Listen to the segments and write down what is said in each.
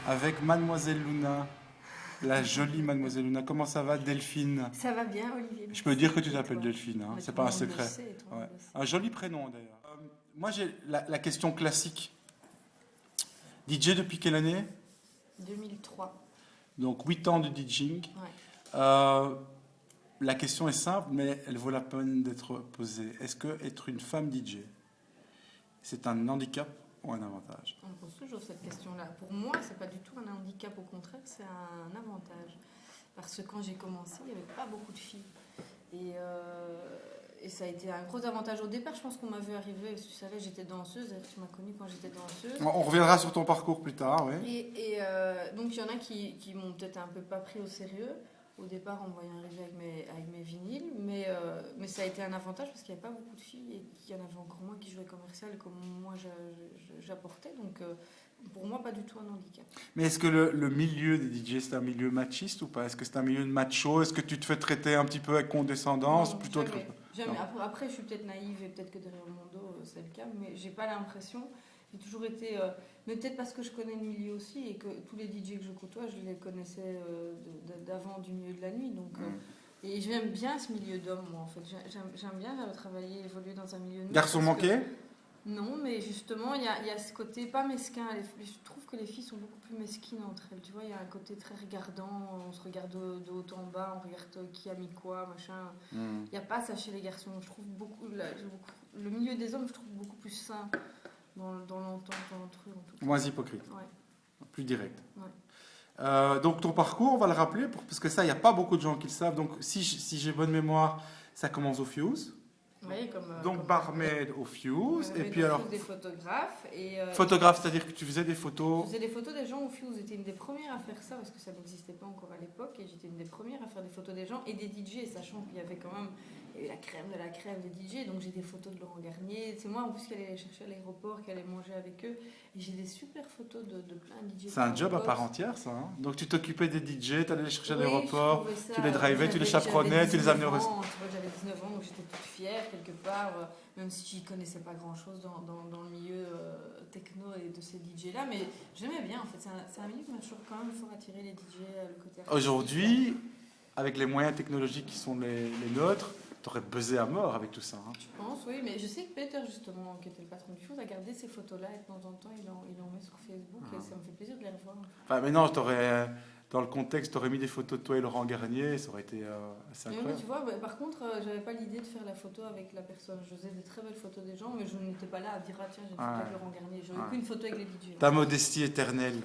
avec Mademoiselle Luna, la jolie Mademoiselle Luna. Comment ça va, Delphine? Ça va bien, Olivier. Je peux dire que tu Et t'appelles toi? Delphine, hein, Mais c'est tout pas le un monde le secret. sait, tout le Ouais. monde le sait. Un joli prénom d'ailleurs. Moi j'ai la question classique. DJ depuis quelle année? 2003. Donc 8 ans de DJing. Ouais. Euh, la question est simple, mais elle vaut la peine d'être posée. Est-ce que être une femme DJ, c'est un handicap ou un avantage? On pose toujours cette question-là. Pour moi, c'est pas du tout un handicap, au contraire, c'est un avantage. Parce que quand j'ai commencé, il n'y avait pas beaucoup de filles. Et ça a été un gros avantage. Au départ, je pense qu'on m'a vu arriver, tu savais, j'étais danseuse, tu m'as connue quand j'étais danseuse. On reviendra sur ton parcours plus tard, oui. Donc il y en a qui m'ont peut-être un peu pas pris au sérieux au départ en me voyant arriver avec mes vinyles, mais ça a été un avantage parce qu'il n'y avait pas beaucoup de filles et qu'il y en avait encore moins qui jouaient commercial comme moi j'apportais. Donc pour moi, pas du tout un handicap. Mais est-ce que le milieu des DJ, c'est un milieu machiste ou pas? Est-ce que c'est un milieu de macho? Est-ce que tu te fais traiter un petit peu avec condescendance? Non, Plutôt jamais. Jamais. Non. Après, je suis peut-être naïve et peut-être que derrière mon dos, c'est le cas, mais j'ai pas l'impression. J'ai toujours été. Mais peut-être parce que je connais le milieu aussi et que tous les DJ que je côtoie, je les connaissais d'avant du milieu de la nuit. Donc, et j'aime bien ce milieu d'hommes, moi, en fait. J'aime bien travailler, évoluer dans un milieu de nuit. Garçon manqué? Non, mais justement, il y a ce côté pas mesquin. Je trouve que les filles sont beaucoup plus mesquines entre elles. Tu vois, il y a un côté très regardant. On se regarde de haut en bas, on regarde qui a mis quoi, machin. Il n'y a pas ça chez les garçons. Je trouve le milieu des hommes, je trouve beaucoup plus sain dans l'entente entre eux. En tout cas. Moins hypocrite. Ouais. Plus direct. Ouais. Donc ton parcours, on va le rappeler, parce que ça, il n'y a pas beaucoup de gens qui le savent. Donc si j'ai bonne mémoire, ça commence au Fuse. Oui, Donc barmaid au Fuse. Et puis alors... des photographes. Photographe, c'est-à-dire que tu faisais des photos... Je faisais des photos des gens au Fuse. J'étais une des premières à faire ça, parce que ça n'existait pas encore à l'époque. Et j'étais une des premières à faire des photos des gens et des DJ, sachant qu'il y avait quand même... Il y avait la crème de la crème des DJ, donc j'ai des photos de Laurent Garnier. C'est moi en plus qui allais les chercher à l'aéroport, qui allait manger avec eux. Et j'ai des super photos de plein de DJ. C'est un job à part entière, ça. Hein. Donc tu t'occupais des DJ, tu allais les chercher à l'aéroport, tu les drivais, tu les chaperonnais, tu les amenais au restaurant. J'avais 19 ans, donc j'étais toute fière quelque part, même si je ne connaissais pas grand-chose dans le milieu techno et de ces DJ-là. Mais j'aimais bien, en fait. C'est un milieu qui m'a toujours quand même fort attiré, les DJ, le côté artistique. Aujourd'hui, avec les moyens technologiques qui sont les nôtres, t'aurais buzzé à mort avec tout ça. Hein. Je pense, oui, mais je sais que Peter, justement, qui était le patron du Fuse, a gardé ces photos-là et de temps en temps, il en met sur Facebook et ça me fait plaisir de les revoir. Enfin, mais non, dans le contexte, t'aurais mis des photos de toi et Laurent Garnier, ça aurait été assez incroyable. Mais tu vois, par contre, j'avais pas l'idée de faire la photo avec la personne. Je faisais des très belles photos des gens, mais je n'étais pas là à dire, ah tiens, j'ai une photo avec Laurent Garnier. J'avais qu'une photo avec les DJ. Ta modestie éternelle.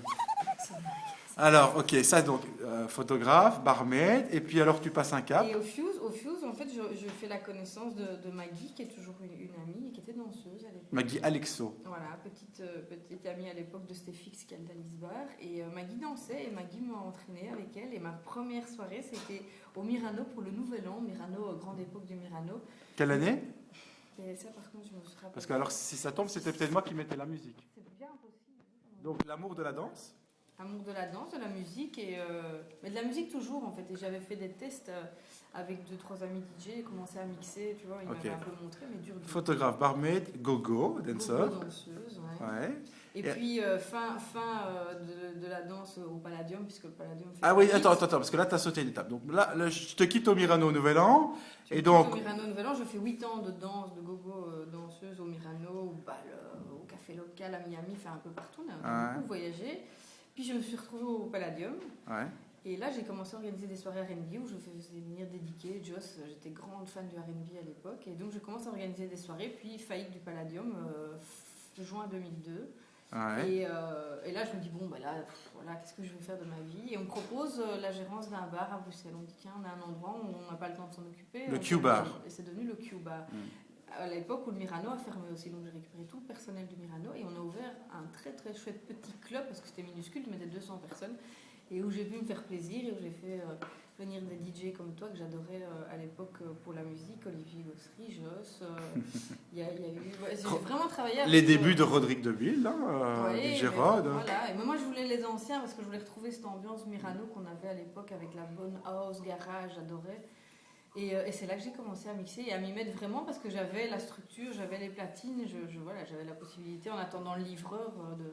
Alors, ok, ça donc, photographe, barmaid, et puis alors tu passes un cap. Et au Fuse, en fait, je fais la connaissance de Maggie, qui est toujours une amie, et qui était danseuse à l'époque. Maggie Alexo. Voilà, petite amie à l'époque de Stéphix, qui est d'Alice Bar. Et Maggie dansait, et Maggie m'a entraînée avec elle. Et ma première soirée, c'était au Mirano pour le Nouvel An. Mirano, grande époque du Mirano. Quelle année? Et ça, par contre, je me souviens. Parce que alors, si ça tombe, c'était peut-être moi qui mettais la musique. C'est bien possible. Donc, l'amour de la danse. Amour de la danse, de la musique, mais de la musique toujours en fait. Et j'avais fait des tests avec 2-3 amis DJ, j'ai commencé à mixer, tu vois, ils m'avaient un peu montré, mais dur. Photographe, barmaid, go-go, danseur. Go-go, danseuse, ouais. Et puis fin de la danse au Palladium, puisque le Palladium fait... Ah oui, attends, parce que là, tu as sauté une étape. Donc là, je te quitte au Mirano au Nouvel An. Et donc... Au Mirano au Nouvel An, je fais 8 ans de danse, de go-go danseuse au Mirano, au café local à Miami, un peu partout, on a beaucoup voyagé. Puis je me suis retrouvée au Palladium. Ouais. Et là, j'ai commencé à organiser des soirées R&B où je faisais venir des DJ. Joss, j'étais grande fan du R&B à l'époque. Et donc, je commence à organiser des soirées. Puis, faillite du Palladium, juin 2002. Ouais. Et là, je me dis, bon, bah là, voilà, qu'est-ce que je vais faire de ma vie? Et on me propose la gérance d'un bar à Bruxelles. On dit, tiens, on a un endroit où on n'a pas le temps de s'en occuper. Le Q-Bar. Et c'est devenu le Q-Bar. À l'époque où le Mirano a fermé aussi, donc j'ai récupéré tout le personnel du Mirano et on a ouvert un très très chouette petit club parce que c'était minuscule, je mettais 200 personnes et où j'ai pu me faire plaisir et où j'ai fait venir des DJ comme toi que j'adorais à l'époque pour la musique, Olivier Gossery, Joss. Il y a eu, j'ai vraiment travaillé avec les débuts de Rodrigue Deville, DJ Rod. Voilà, et moi je voulais les anciens parce que je voulais retrouver cette ambiance Mirano qu'on avait à l'époque avec la bonne house, garage, j'adorais. Et c'est là que j'ai commencé à mixer et à m'y mettre vraiment parce que j'avais la structure, j'avais les platines, voilà, j'avais la possibilité en attendant le livreur de...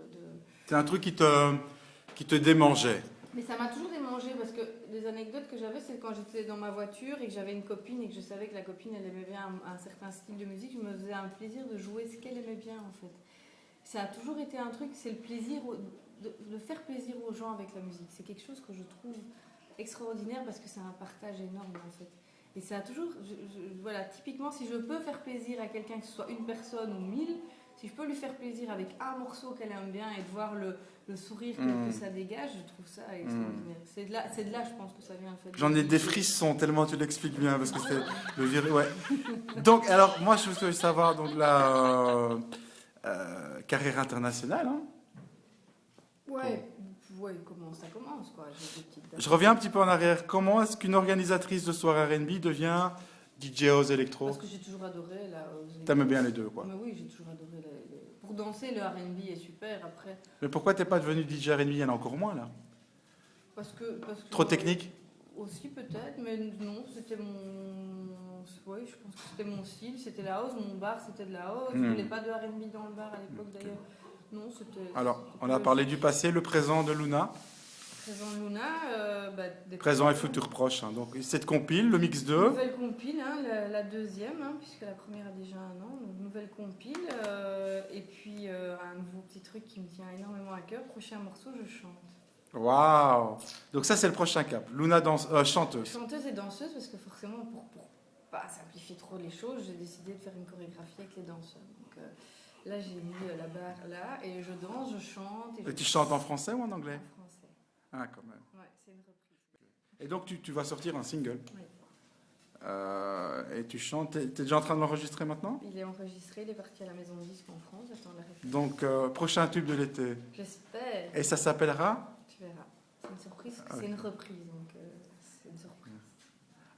C'est un truc qui qui te démangeait. Mais ça m'a toujours démangé parce que les anecdotes que j'avais, c'est quand j'étais dans ma voiture et que j'avais une copine et que je savais que la copine, elle aimait bien un certain style de musique, je me faisais un plaisir de jouer ce qu'elle aimait bien en fait. Ça a toujours été un truc, c'est le plaisir de faire plaisir aux gens avec la musique. C'est quelque chose que je trouve extraordinaire parce que c'est un partage énorme en fait. Et ça a toujours, voilà, typiquement si je peux faire plaisir à quelqu'un, que ce soit une personne ou 1000, si je peux lui faire plaisir avec un morceau qu'elle aime bien et de voir le sourire que ça dégage, je trouve ça extraordinaire. C'est de là, je pense que ça vient. En fait, j'en ai des frissons tellement tu l'expliques bien parce que c'est le virus. Ouais. Donc, alors moi je veux savoir donc la carrière internationale. Hein. Ouais, comment ça commence quoi. Je reviens un petit peu en arrière. Comment est-ce qu'une organisatrice de soirée R&B devient DJ house électro? Parce que j'ai toujours adoré la house. T'aimes bien les deux quoi. Mais oui, j'ai toujours adoré. Pour danser, le R&B est super après. Mais pourquoi t'es pas devenu DJ R&B? Il y en a encore moins là. Parce que trop technique? Aussi peut-être, mais non, c'était mon... Oui, je pense que c'était mon style, c'était la house, mon bar c'était de la house. Je voulais pas de R&B dans le bar à l'époque d'ailleurs. Non, c'était... Alors, on a parlé du passé, le présent de Luna. Présent de Luna, présent et futur proche. Hein. Donc, cette compile, le mix 2. Nouvelle compile, hein, la deuxième, hein, puisque la première a déjà un an. Donc, nouvelle compile. Et puis, un nouveau petit truc qui me tient énormément à cœur. Prochain morceau, je chante. Waouh! Donc, ça, c'est le prochain cap. Luna, chanteuse. Chanteuse et danseuse, parce que forcément, pour pas simplifier trop les choses, j'ai décidé de faire une chorégraphie avec les danseurs. Donc, là, j'ai mis la barre là, et je danse, je chante. Et tu chantes en français ou en anglais? En français. Ah, quand même. Ouais, c'est une reprise. Et donc, tu vas sortir un single. Oui. Et tu chantes. T'es déjà en train de l'enregistrer maintenant? Il est enregistré, il est parti à la maison de disque en France. J'attends la réponse. Donc, prochain tube de l'été. J'espère. Et ça s'appellera? Tu verras. C'est une surprise, c'est une reprise, donc c'est une surprise.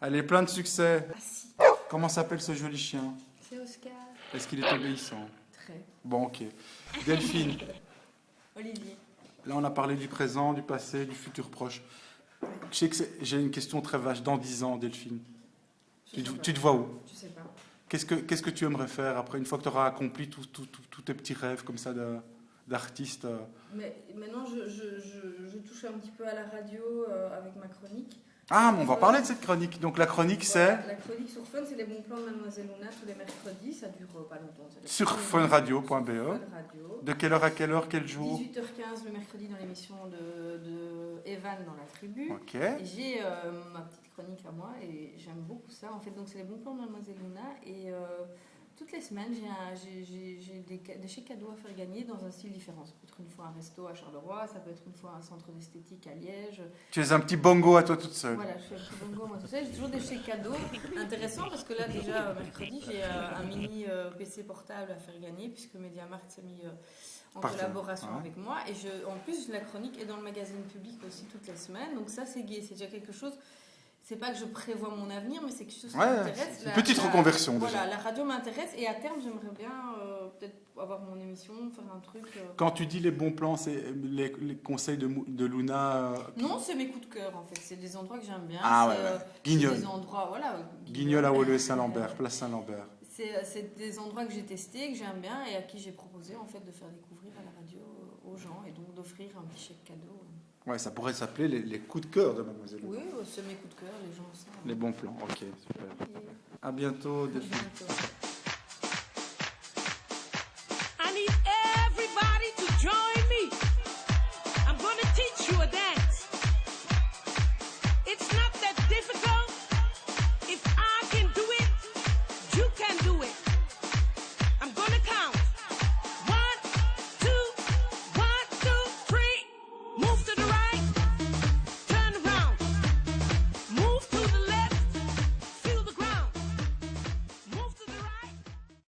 Allez, plein de succès. Ah si. Comment s'appelle ce joli chien? C'est Oscar. Est-ce qu'il est obéissant? Très. Bon, ok. Delphine. Olivier. Là, on a parlé du présent, du passé, du futur proche. Je sais que j'ai une question très vache. Dans 10 ans, Delphine, tu te vois où? Je sais pas. Qu'est-ce que tu aimerais faire après, une fois que tu auras accompli tous tes petits rêves comme ça d'artiste? Mais maintenant, je touche un petit peu à la radio avec ma chronique. Ah, mais on va parler de cette chronique. Donc la chronique, voilà, c'est... La chronique sur Fun, c'est les bons plans de Mademoiselle Luna tous les mercredis. Ça dure pas longtemps. Sur funradio.be. Fun Radio. De quelle heure à quelle heure, quel jour? 18h15 le mercredi dans l'émission de Evan dans la tribu. Ok. Et j'ai ma petite chronique à moi et j'aime beaucoup ça. En fait, donc c'est les bons plans de Mademoiselle Luna et toutes les semaines j'ai des chèques cadeaux à faire gagner dans un style différent. Ça peut être une fois un resto à Charleroi, ça peut être une fois un centre d'esthétique à Liège. Tu es un petit bongo à toi toute seule. Voilà, je suis un petit bongo moi toute seule. J'ai toujours des chèques cadeaux intéressants parce que là déjà mercredi j'ai un mini PC portable à faire gagner puisque MediaMarkt s'est mis en collaboration avec moi et en plus la chronique est dans le magazine public aussi toutes les semaines, donc ça c'est gai, c'est déjà quelque chose. C'est pas que je prévois mon avenir, mais c'est quelque chose qui m'intéresse. Une petite reconversion déjà. Voilà, la radio m'intéresse et à terme j'aimerais bien peut-être avoir mon émission, faire un truc. Quand tu dis les bons plans, c'est les conseils de Luna. Non, c'est mes coups de cœur en fait. C'est des endroits que j'aime bien. Ah ouais. Guignol. Des endroits, voilà. Guignol à Woluwe Saint-Lambert, place Saint-Lambert. C'est des endroits que j'ai testés, que j'aime bien et à qui j'ai proposé en fait de faire découvrir à la radio aux gens et donc d'offrir un petit chèque cadeau. Ouais, ça pourrait s'appeler les coups de cœur de Mademoiselle Luna. Oui, c'est mes coups de cœur, les gens savent. Les bons plans, ok, super. À bientôt, Delphine.